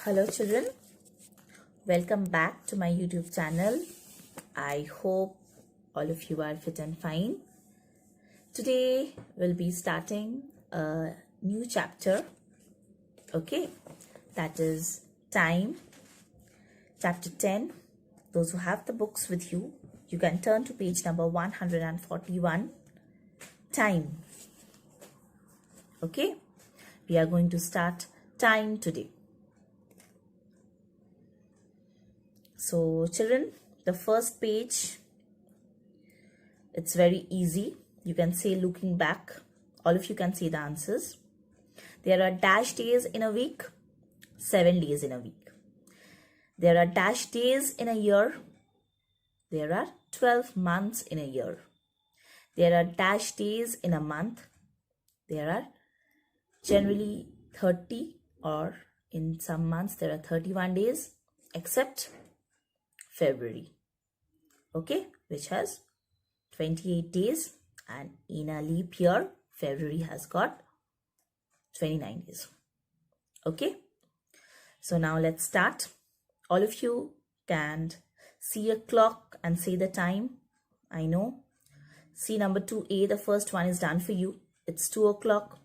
Hello children, welcome back to my YouTube channel. I hope all of you are fit and fine. Today we'll be starting a new chapter, okay, that is time, chapter 10. Those who have the books with you, you can turn to page number 141, time, okay. We are going to start time today. So children, the first page, it's very easy. You can say looking back, all of you can say the answers. There are dash days in a week, 7 days in a week. There are dash days in a year. There are 12 months in a year. There are dash days in a month. There are generally 30, or in some months there are 31 days, except February, okay, which has 28 days, and in a leap year February has got 29 days, okay. So now let's start. All of you can see a clock and say the time. I know. See number 2A, the first one is done for you. It's 2 o'clock.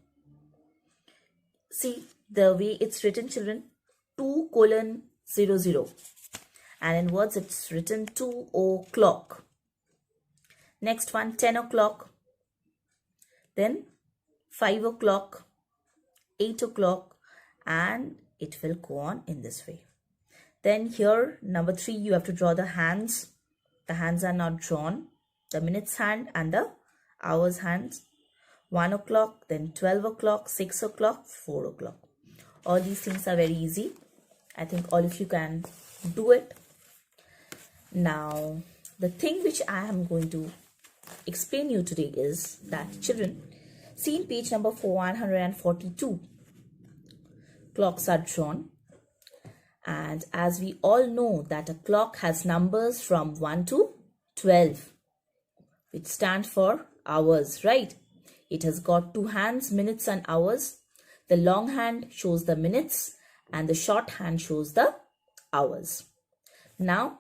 See the way it's written, children, 2:00, and in words it's written 2 o'clock. Next one, 10 o'clock, then 5 o'clock, 8 o'clock, and it will go on in this way. Then here, number 3, you have to draw the hands. The hands are not drawn. The minutes hand and the hours hands. 1 o'clock, then 12 o'clock, 6 o'clock, 4 o'clock. All these things are very easy. I think all of you can do it. Now, the thing which I am going to explain you today is that, children, see in page number 142, clocks are drawn. And as we all know that a clock has numbers from 1 to 12, which stand for hours, right? It has got 2 hands, minutes and hours. The long hand shows the minutes and the short hand shows the hours. Now,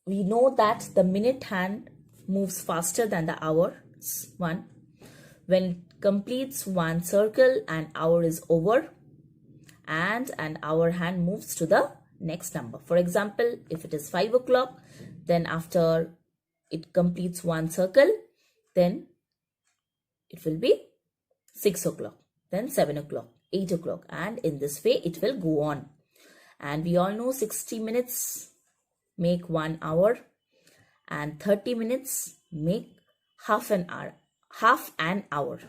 we know that the minute hand moves faster than the hours one. When it completes one circle, an hour is over, and an hour hand moves to the next number. For example, if it is 5 o'clock, then after it completes one circle, then it will be 6 o'clock, then 7 o'clock, 8 o'clock, and in this way it will go on. And we all know 60 minutes make 1 hour, and 30 minutes make half an hour.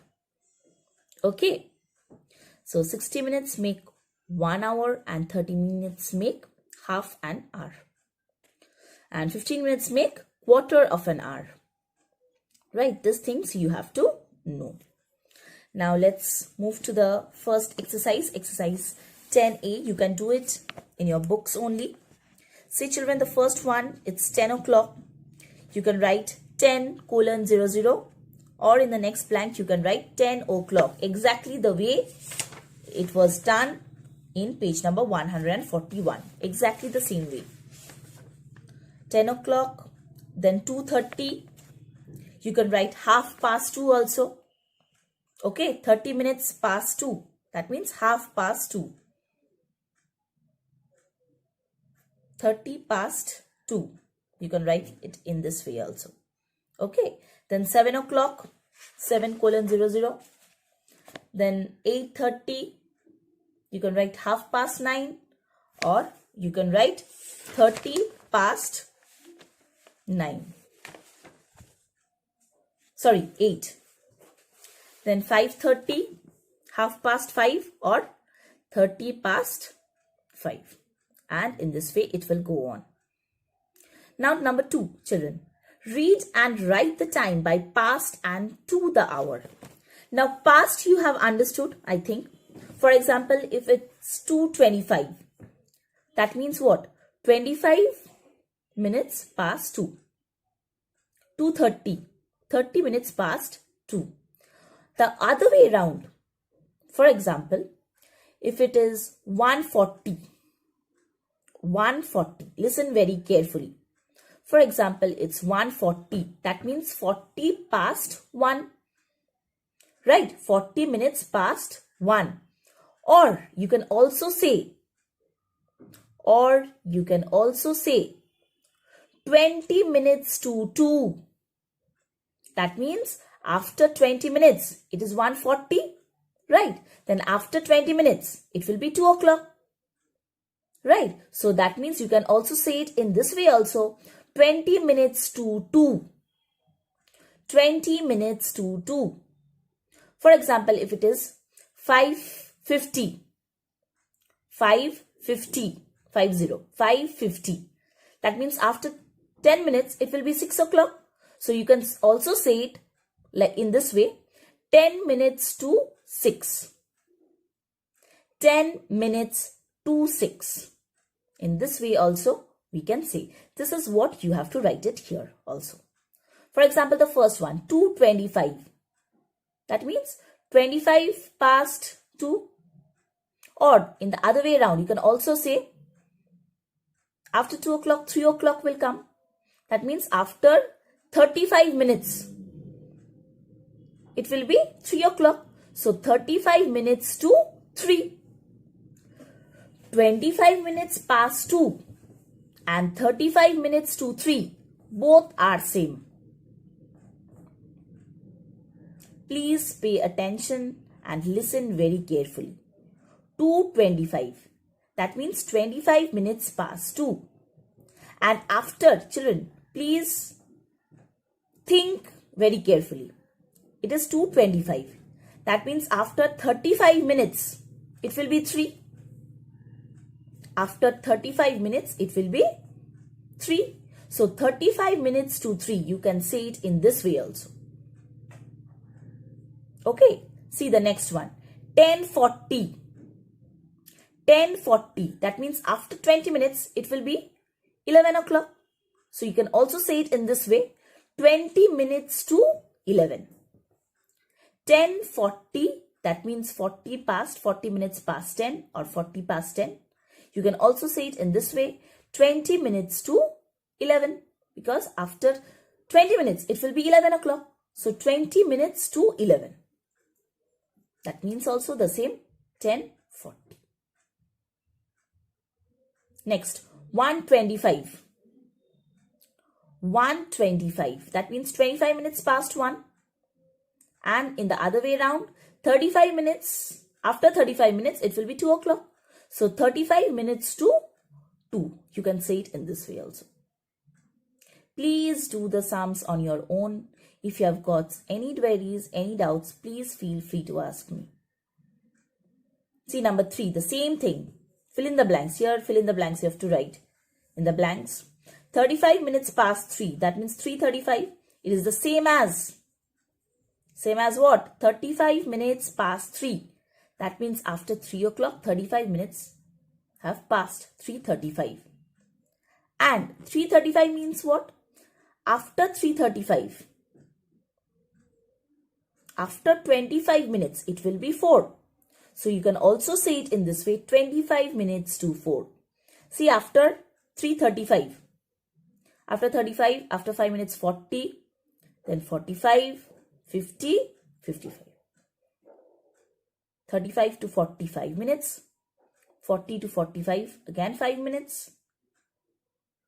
Okay, so 60 minutes make 1 hour, and 30 minutes make half an hour, and 15 minutes make quarter of an hour, right? These things you have to know. Now let's move to the first exercise, exercise 10A. You can do it in your books only. See children, the first one, it's 10 o'clock. You can write 10:00, or in the next blank you can write 10 o'clock, exactly the way it was done in page number 141, exactly the same way. 10 o'clock, then 2:30, you can write 2:30 also, okay, 30 minutes past 2, that means 2:30. 30 past 2, you can write it in this way also, okay. Then 7 o'clock, 7:00, then 8:30, you can write 9:30, or you can write 30 past 9, sorry, 8. Then 5:30, 5:30, or 30 past 5, and in this way it will go on. Now number 2, children, read and write the time by past and to the hour. Now past you have understood, I think. For example, if it's 2:25, that means what? 25 minutes past 2. 2:30, 30 minutes past 2. The other way around, for example, if it is 1:40, 1:40, listen very carefully. For example, it's 1:40. That means 40 past 1. Right? 40 minutes past 1. Or you can also say 20 minutes to 2. That means after 20 minutes, it is 1:40. Right? Then after 20 minutes, it will be 2 o'clock. Right? So that means you can also say it in this way also. 20 minutes to 2. 20 minutes to 2. For example, if it is 5:50. 5:50. 5:50. That means after 10 minutes, it will be 6 o'clock. So you can also say it like in this way. 10 minutes to 6. 10 minutes to 6. In this way also, we can say. This is what you have to write it here also. For example, the first one, 2:25. That means 25 past 2. Or in the other way around, you can also say after 2 o'clock, 3 o'clock will come. That means after 35 minutes, it will be 3 o'clock. So 35 minutes to 3. 25 minutes past 2 and 35 minutes to 3, both are same. Please pay attention and listen very carefully. 2:25. That means 25 minutes past 2. And after, children, please think very carefully. It is 2:25. That means after 35 minutes, it will be 3. After 35 minutes, it will be 3. So 35 minutes to 3, you can say it in this way also. Okay, see the next one. 10:40. 10:40. That means after 20 minutes, it will be 11 o'clock. So you can also say it in this way. 20 minutes to 11. 10:40. That means 40 minutes past 10 or 40 past 10. You can also say it in this way. 20 minutes to 11. Because after 20 minutes, it will be 11 o'clock. So 20 minutes to 11. That means also the same. 10:40. Next, 1:25. 1:25. That means 25 minutes past 1. And in the other way around, 35 minutes. After 35 minutes, it will be 2 o'clock. So 35 minutes to 2. You can say it in this way also. Please do the sums on your own. If you have got any queries, any doubts, please feel free to ask me. See number 3, the same thing. Fill in the blanks. Here, fill in the blanks. You have to write in the blanks. 35 minutes past 3. That means 3:35. It is the same as what? 35 minutes past 3. That means after 3 o'clock, 35 minutes have passed. 3:35. And 3:35 means what? After 3:35. After 25 minutes, it will be 4. So you can also say it in this way. 25 minutes to 4. See, after 3:35. After 35, after 5 minutes, 40. Then 45, 50, 55. 35 to 45 minutes. 40 to 45, again 5 minutes.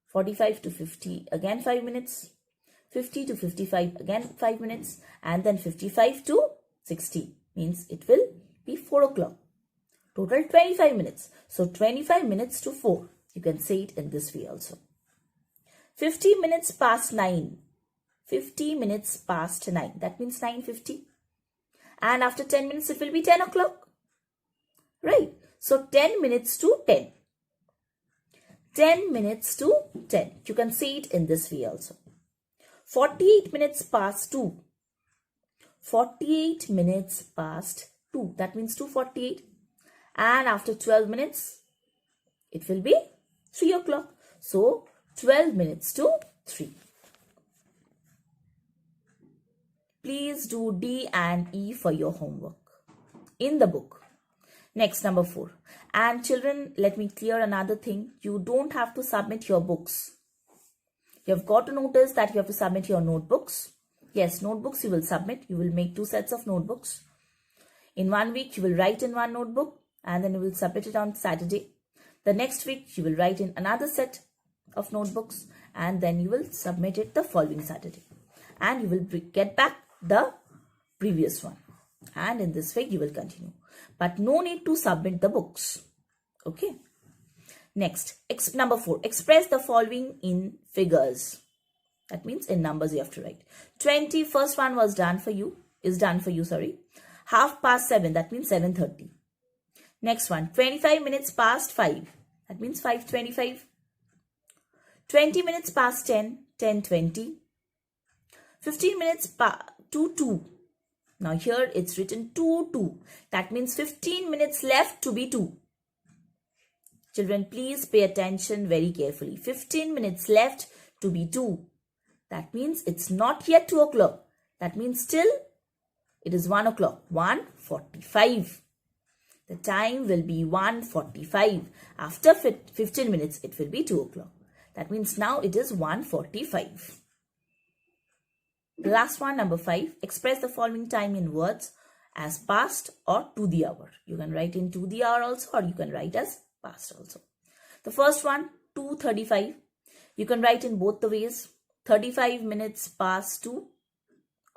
45 to 50, again 5 minutes. 50 to 55, again 5 minutes. And then 55 to 60 means it will be 4 o'clock. Total 25 minutes. So 25 minutes to 4. You can say it in this way also. 50 minutes past 9. 50 minutes past 9. That means 9:50. And after 10 minutes, it will be 10 o'clock. Right. So 10 minutes to 10. 10 minutes to 10. You can say it in this way also. 48 minutes past 2. 48 minutes past 2. That means 2:48. And after 12 minutes, it will be 3 o'clock. So 12 minutes to 3. Please do D and E for your homework in the book. Next, number 4. And children, let me clear another thing. You don't have to submit your books. You have got to notice that you have to submit your notebooks. Yes, notebooks you will submit. You will make 2 sets of notebooks. In 1 week, you will write in 1 notebook and then you will submit it on Saturday. The next week, you will write in another set of notebooks and then you will submit it the following Saturday. And you will get back the previous one. And in this way, you will continue. But no need to submit the books. Okay. Next, number 4. Express the following in figures. That means in numbers you have to write. 20, first one was done for you. Is done for you, sorry. 7:30. That means 7:30. Next one, 25 minutes past 5. That means 5:25. 20 minutes past 10, 10:20. 15 minutes to 2. Now here it's written 2:02. That means 15 minutes left to be 2. Children, please pay attention very carefully. 15 minutes left to be 2. That means it's not yet 2 o'clock. That means still it is 1 o'clock. 1:45. The time will be 1:45. After 15 minutes, it will be 2 o'clock. That means now it is 1:45. The last one, number 5. Express the following time in words as past or to the hour. You can write in to the hour also or you can write as past also. The first one, 2:35. You can write in both the ways. 35 minutes past 2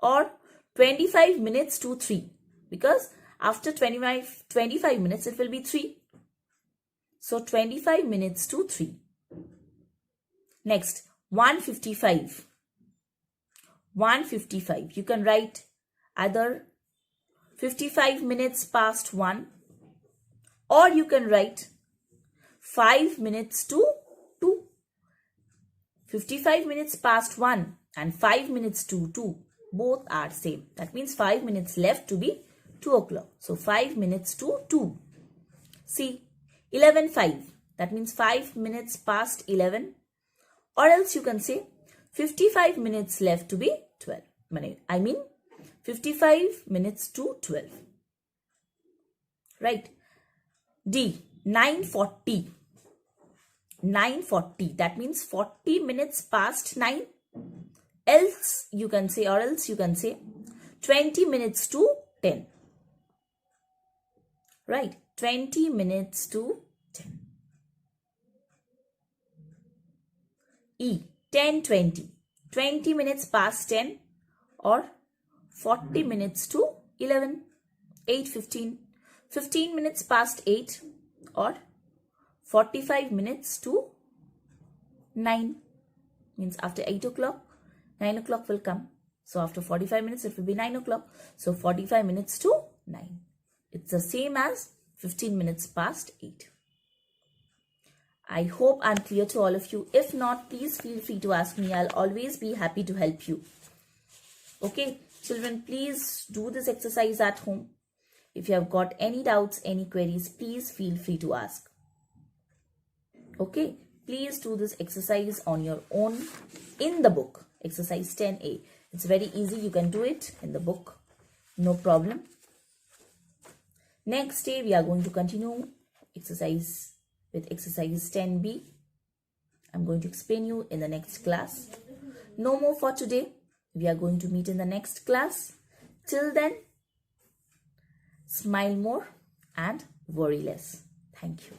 or 25 minutes to 3. Because after 25 minutes, it will be 3. So 25 minutes to 3. Next, 1:55. 1:55. You can write either 55 minutes past 1 or you can write 5 minutes to 2. 55 minutes past 1 and 5 minutes to 2. Both are same. That means 5 minutes left to be 2 o'clock. So 5 minutes to 2. See, 11:05. That means 5 minutes past 11. Or else you can say 55 minutes left to be 12. I mean 55 minutes to 12. Right. D. 9:40. 9:40. That means 40 minutes past 9. Else you can say 20 minutes to 10. Right. 20 minutes to 10. E. 10:20. 20 minutes past 10 or 40 minutes to 11. 8:15. 15 minutes past 8 or 45 minutes to 9. Means after 8 o'clock, 9 o'clock will come. So after 45 minutes, it will be 9 o'clock. So 45 minutes to 9. It's the same as 15 minutes past 8. I hope I'm clear to all of you. If not, please feel free to ask me. I'll always be happy to help you. Okay, children, please do this exercise at home. If you have got any doubts, any queries, please feel free to ask. Okay, please do this exercise on your own in the book. Exercise 10A. It's very easy. You can do it in the book. No problem. Next day, we are going to continue with exercise 10B. I'm going to explain you in the next class. No more for today. We are going to meet in the next class. Till then, smile more and worry less. Thank you.